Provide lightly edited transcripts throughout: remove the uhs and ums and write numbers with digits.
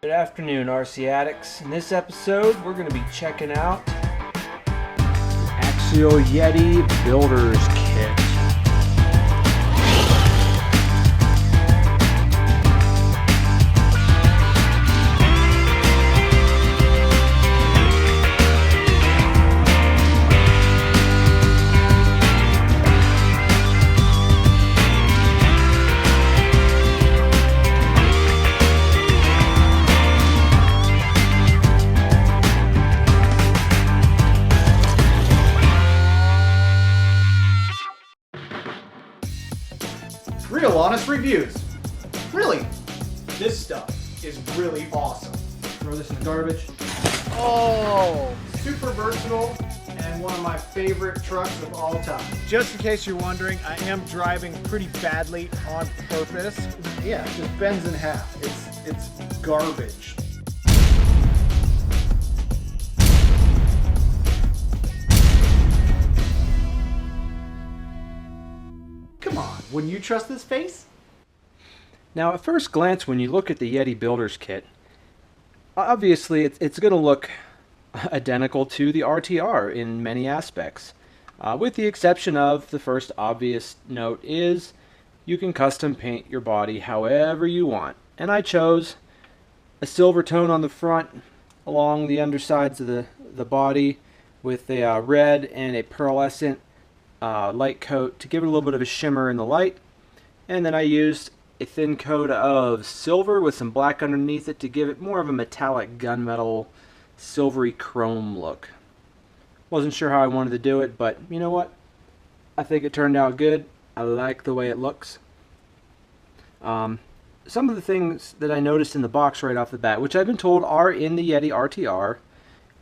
Good afternoon, RC Addicts. In this episode, we're going to be checking out Axial Yeti Builders Kit. Real honest reviews. Really, this stuff is really awesome. Throw this in the garbage. Oh, super versatile and one of my favorite trucks of all time. Just in case you're wondering, I am driving pretty badly on purpose. Yeah, it just bends in half. It's garbage. Come on, wouldn't you trust this face? Now, at first glance, when you look at the Yeti Builders Kit, obviously it's going to look identical to the RTR in many aspects, with the exception of the first obvious note is you can custom paint your body however you want. And I chose a silver tone on the front along the undersides of the body with a red and a pearlescent light coat to give it a little bit of a shimmer in the light. And then I used a thin coat of silver with some black underneath it to give it more of a metallic gunmetal silvery chrome look. Wasn't sure how I wanted to do it, but you know what? I think it turned out good. I like the way it looks. Some of the things that I noticed in the box right off the bat, which I've been told are in the Yeti RTR,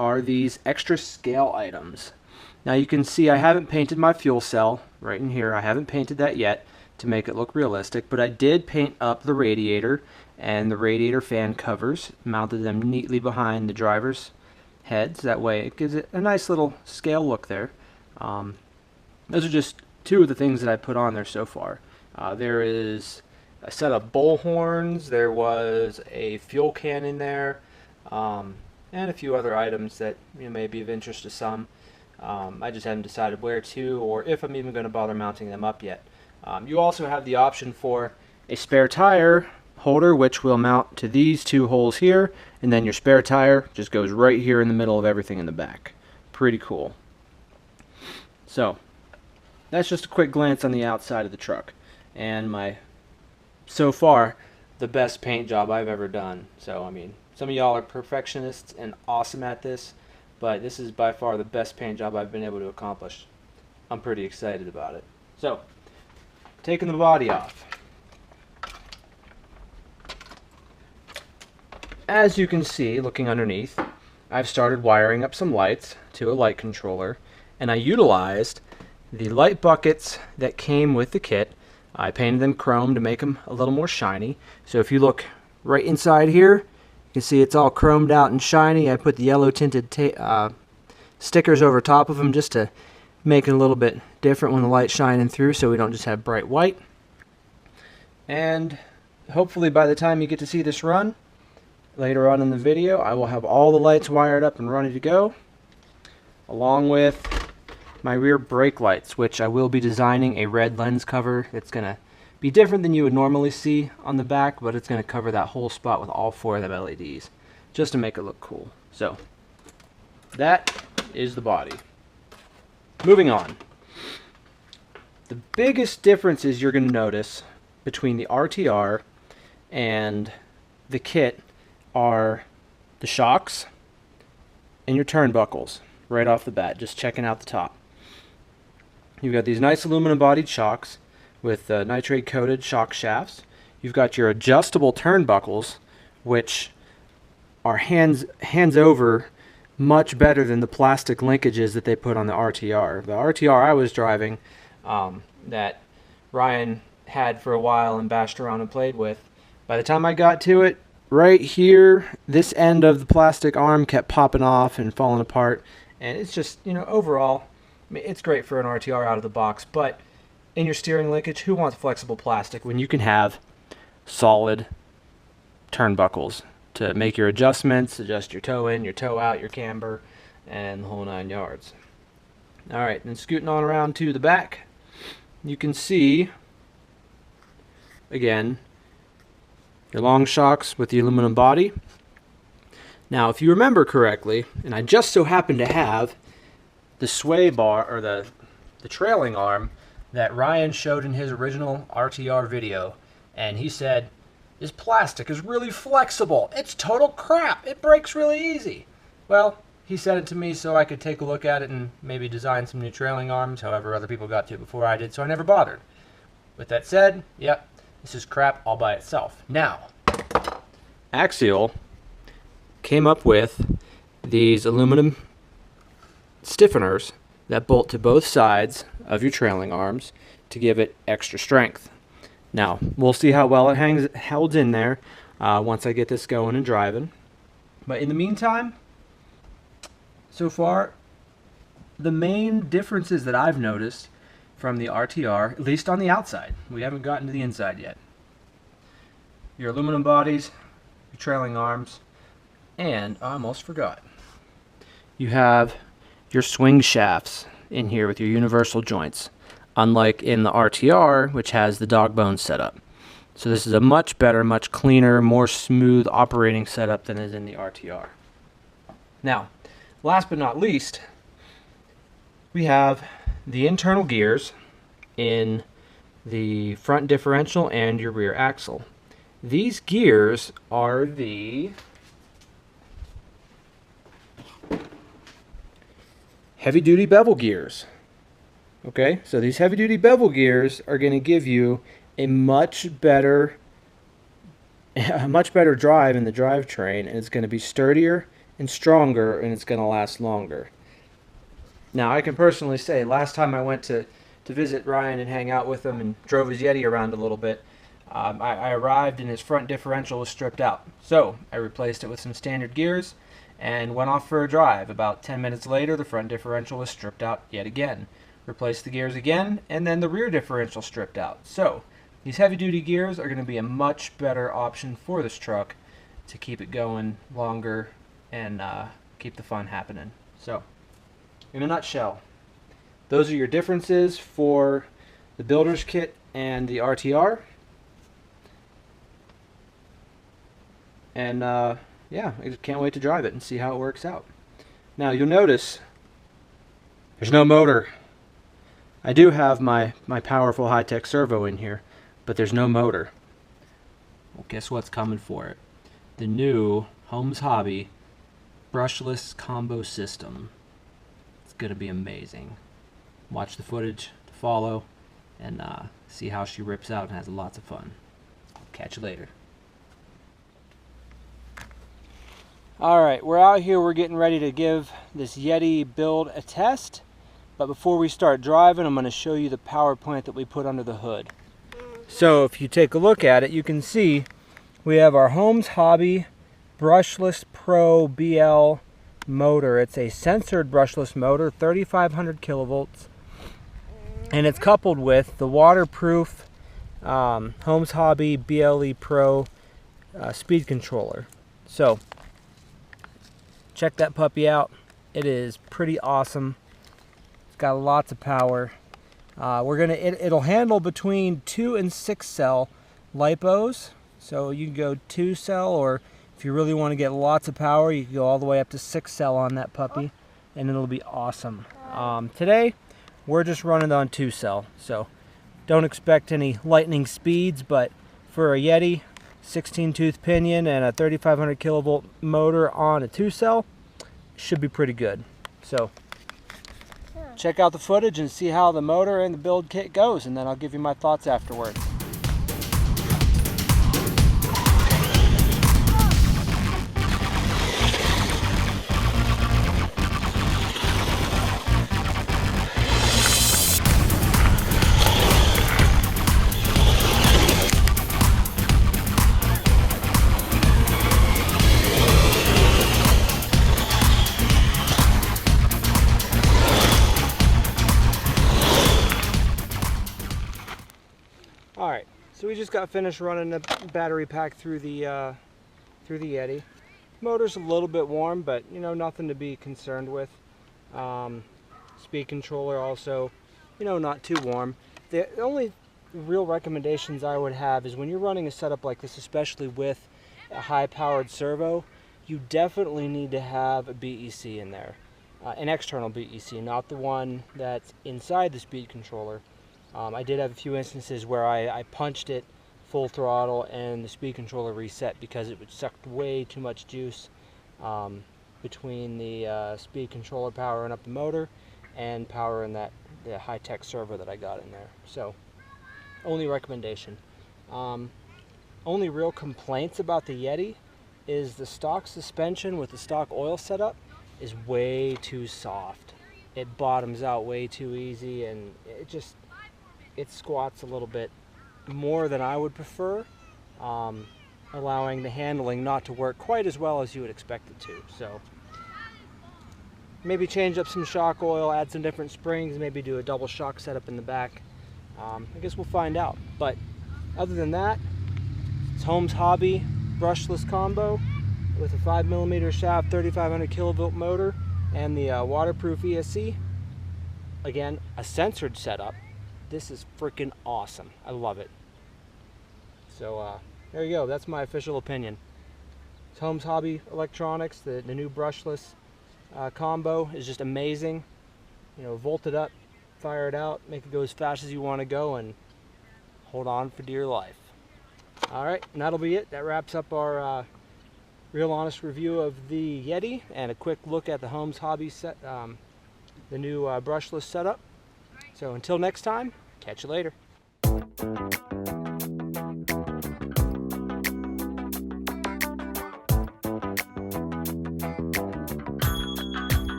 are these extra scale items. Now you can see I haven't painted my fuel cell right in here. I haven't painted that yet to make it look realistic, but I did paint up the radiator and the radiator fan covers, mounted them neatly behind the driver's heads. That way it gives it a nice little scale look there. Those are just two of the things that I put on there so far. There is a set of bull horns, there was a fuel can in there, and a few other items that may be of interest to some. I just haven't decided where to or if I'm even going to bother mounting them up yet. You also have the option for a spare tire holder, which will mount to these two holes here, and then your spare tire just goes right here in the middle of everything in the back. Pretty cool. So that's just a quick glance on the outside of the truck and my, so far, the best paint job I've ever done. So I mean, some of y'all are perfectionists and awesome at this, but this is by far the best paint job I've been able to accomplish. I'm pretty excited about it. So, taking the body off. As you can see, looking underneath, I've started wiring up some lights to a light controller, and I utilized the light buckets that came with the kit. I painted them chrome to make them a little more shiny. So if you look right inside here, you can see it's all chromed out and shiny. I put the yellow tinted stickers over top of them just to make it a little bit different when the light's shining through, so we don't just have bright white. And hopefully by the time you get to see this run later on in the video, I will have all the lights wired up and ready to go, along with my rear brake lights, which I will be designing a red lens cover. It's going to be different than you would normally see on the back, but it's going to cover that whole spot with all four of them LEDs just to make it look cool. So that is the body. Moving on. The biggest differences you're going to notice between the RTR and the kit are the shocks and your turnbuckles right off the bat, just checking out the top. You've got these nice aluminum bodied shocks with nitrate coated shock shafts. You've got your adjustable turnbuckles, which are hands over much better than the plastic linkages that they put on the RTR. The RTR I was driving, that Ryan had for a while and bashed around and played with, by the time I got to it, right here, this end of the plastic arm kept popping off and falling apart, and it's just, overall, I mean, it's great for an RTR out of the box, but in your steering linkage, who wants flexible plastic when you can have solid turnbuckles to make your adjustments, adjust your toe in, your toe out, your camber, and the whole 9 yards. Alright, then scooting on around to the back, you can see, again, your long shocks with the aluminum body. Now, if you remember correctly, and I just so happen to have the sway bar, or the trailing arm that Ryan showed in his original RTR video, and he said, this plastic is really flexible. It's total crap. It breaks really easy. Well, he sent it to me so I could take a look at it and maybe design some new trailing arms, however other people got to it before I did, so I never bothered. With that said, yep, this is crap all by itself. Now, Axial came up with these aluminum stiffeners that bolt to both sides of your trailing arms to give it extra strength. Now, we'll see how well it held in there once I get this going and driving. But in the meantime, so far, the main differences that I've noticed from the RTR, at least on the outside, we haven't gotten to the inside yet. Your aluminum bodies, your trailing arms, and I almost forgot. You have your swing shafts in here with your universal joints, unlike in the RTR, which has the dog bone setup. So this is a much better, much cleaner, more smooth operating setup than is in the RTR. Now, last but not least, we have the internal gears in the front differential and your rear axle. These gears are the heavy-duty bevel gears. Okay, so these heavy-duty bevel gears are going to give you a much better drive in the drivetrain, and it's going to be sturdier and stronger, and it's going to last longer. Now, I can personally say, last time I went to visit Ryan and hang out with him and drove his Yeti around a little bit, I arrived and his front differential was stripped out. So I replaced it with some standard gears and went off for a drive. About 10 minutes later, the front differential was stripped out yet again. Replaced the gears again, and then the rear differential stripped out. So these heavy-duty gears are going to be a much better option for this truck to keep it going longer and keep the fun happening. So, in a nutshell, those are your differences for the Builders Kit and the RTR. And yeah, I just can't wait to drive it and see how it works out. Now, you'll notice there's no motor. I do have my powerful high-tech servo in here, but there's no motor. Well, guess what's coming for it? The new Holmes Hobby brushless combo system. It's going to be amazing. Watch the footage to follow and see how she rips out and has lots of fun. Catch you later. Alright, we're out here, we're getting ready to give this Yeti build a test. But before we start driving, I'm going to show you the power plant that we put under the hood. So if you take a look at it, you can see we have our Holmes Hobby Brushless Pro BL motor. It's a sensored brushless motor, 3,500 kilovolts. And it's coupled with the waterproof Holmes Hobby BLE Pro speed controller. So check that puppy out. It is pretty awesome. It's got lots of power. It'll handle between 2 and 6 cell lipos. So you can go 2 cell, or if you really want to get lots of power, you can go all the way up to 6 cell on that puppy, and it'll be awesome. Today, we're just running on 2 cell, so don't expect any lightning speeds, but for a Yeti, 16-tooth pinion and a 3,500 kilovolt motor on a 2 cell, should be pretty good. So check out the footage and see how the motor and the build kit goes, and then I'll give you my thoughts afterwards. Alright, so we just got finished running the battery pack through the through the Yeti. Motor's a little bit warm, but you know, nothing to be concerned with. Speed controller also, you know, not too warm. The only real recommendations I would have is when you're running a setup like this, especially with a high-powered servo, you definitely need to have a BEC in there. An external BEC, not the one that's inside the speed controller. I did have a few instances where I punched it full throttle and the speed controller reset because it would suck way too much juice between the speed controller powering up the motor and powering the high-tech servo that I got in there. So, only recommendation. Only real complaints about the Yeti is the stock suspension with the stock oil setup is way too soft. It bottoms out way too easy, and it squats a little bit more than I would prefer, allowing the handling not to work quite as well as you would expect it to. So maybe change up some shock oil, add some different springs, maybe do a double shock setup in the back. I guess we'll find out. But other than that, it's Holmes Hobby brushless combo with a 5mm shaft, 3500 kilovolt motor, and the waterproof ESC. Again, a censored setup. This is freaking awesome. I love it. So there you go. That's my official opinion. It's Holmes Hobby Electronics. The new brushless combo is just amazing. You know, volt it up, fire it out, make it go as fast as you want to go, and hold on for dear life. All right, and that'll be it. That wraps up our real honest review of the Yeti and a quick look at the Holmes Hobby set, the new brushless setup. So until next time, catch you later.